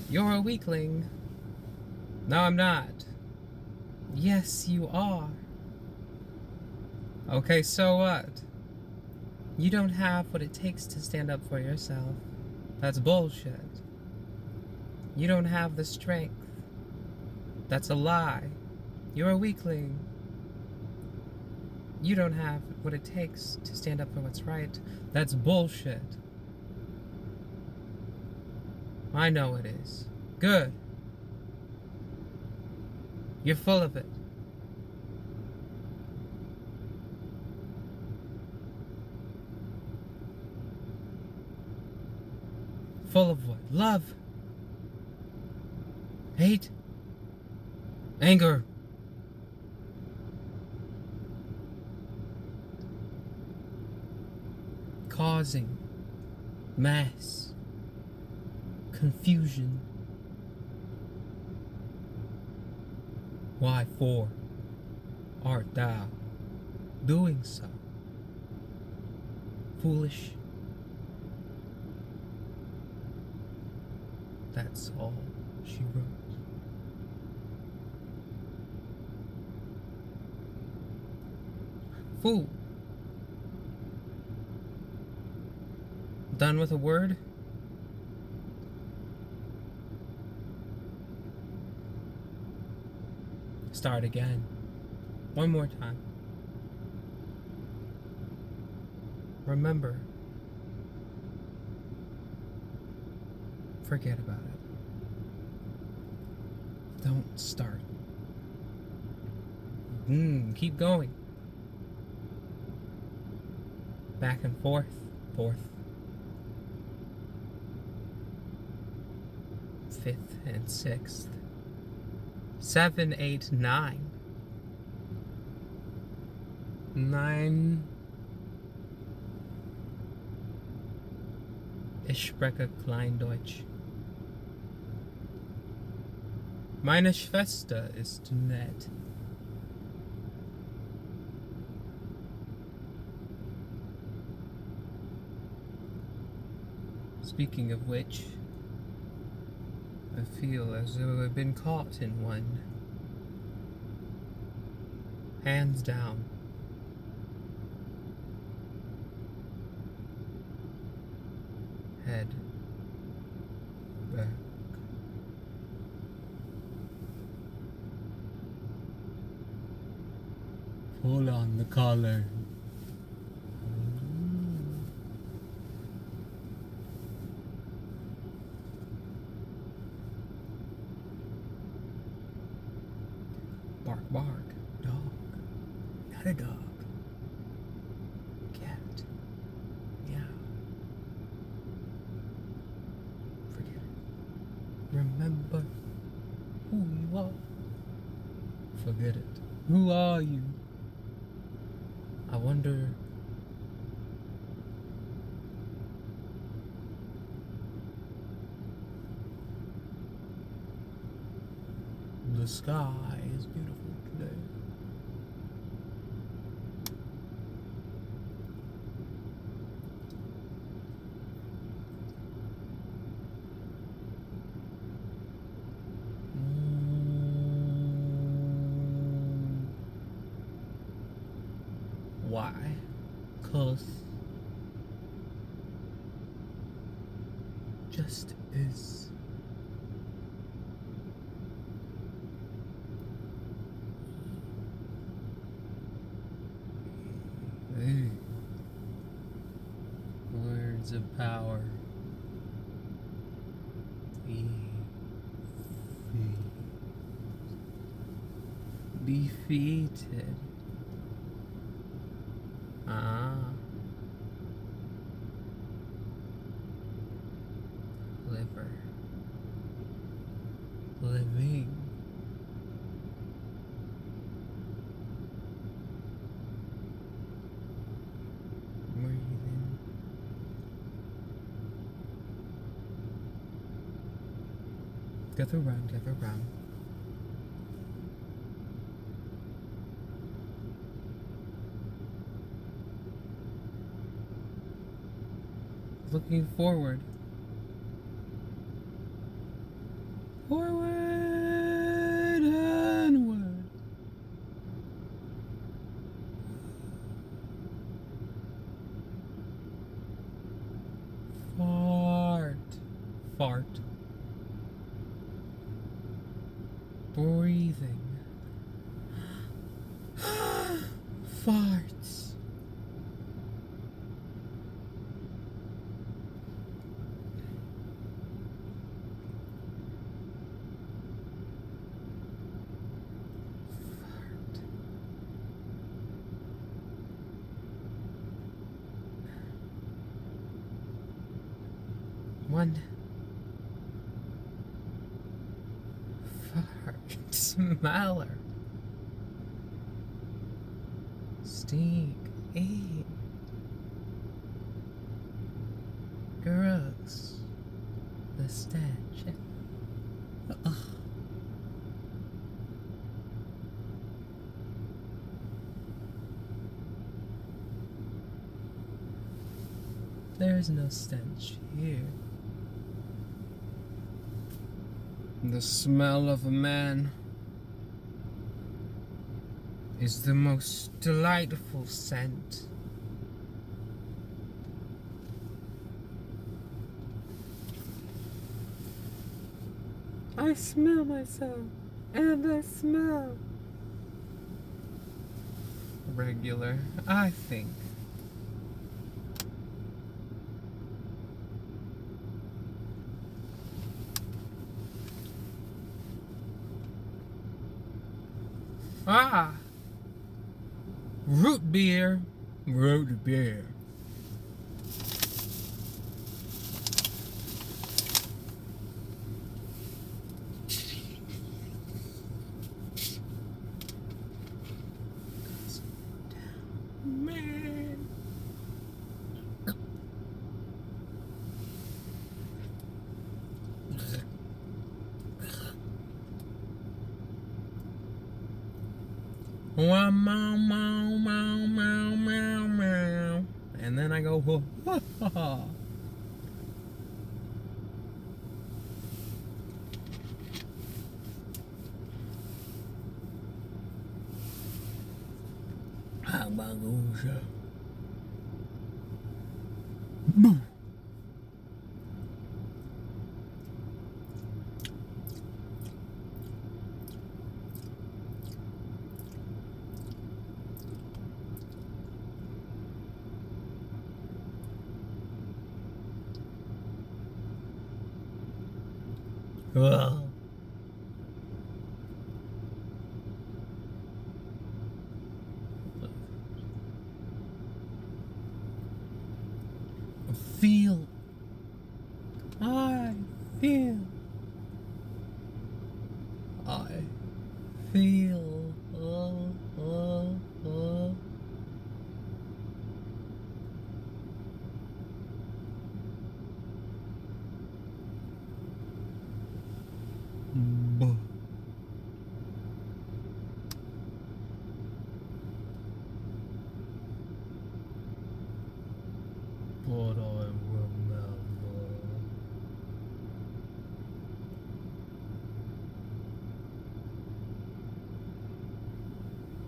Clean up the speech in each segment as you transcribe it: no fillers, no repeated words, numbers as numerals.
You're a weakling. No, I'm not. Yes, you are. Okay, so what? You don't have what it takes to stand up for yourself. That's bullshit. You don't have the strength. That's a lie. You're a weakling. You don't have what it takes to stand up for what's right. That's bullshit. I know it is. Good. You're full of it. Full of what? Love. Hate. Anger. Causing mass confusion. Why for art thou doing so? Foolish. That's all she wrote. Fool. Done with a word? Start again. One more time. Remember. Forget about it. Don't start. Keep going. Back and forth. Fifth and sixth. 7, 8, 9. 9. Ich spreche Kleindeutsch. Meine Schwester ist nett. Speaking of which, I feel as though I've been caught in one. Hands down. Head back. Pull on the collar. Bark, bark. Dog. Not a dog. Cat. Meow. Forget it. Remember who you are. Forget it. Who are you? I wonder. The sky is beautiful today. Why? 'Cause just is. Ooh. Words of power. Defeated. Liver. Living. Breathing. Gather round, gather round. Looking forward. breathing. Farts. One fart smeller. Stink. Eat. Gross. The stench. Ugh. There's no stench here. The smell of a man is the most delightful scent. I smell myself, and I smell regular, I think. Ah! Root beer. Root beer. Man. Wow, meow, meow, meow, meow, meow, meow. And then I go, ha, ha, ha. Hamburger. Boom. Ugh. Feel. I feel. I feel. Buh. But I remember.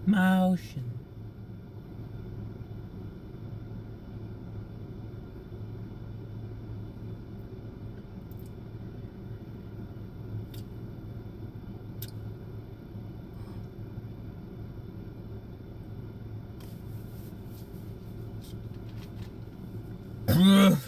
Motion. Ugh.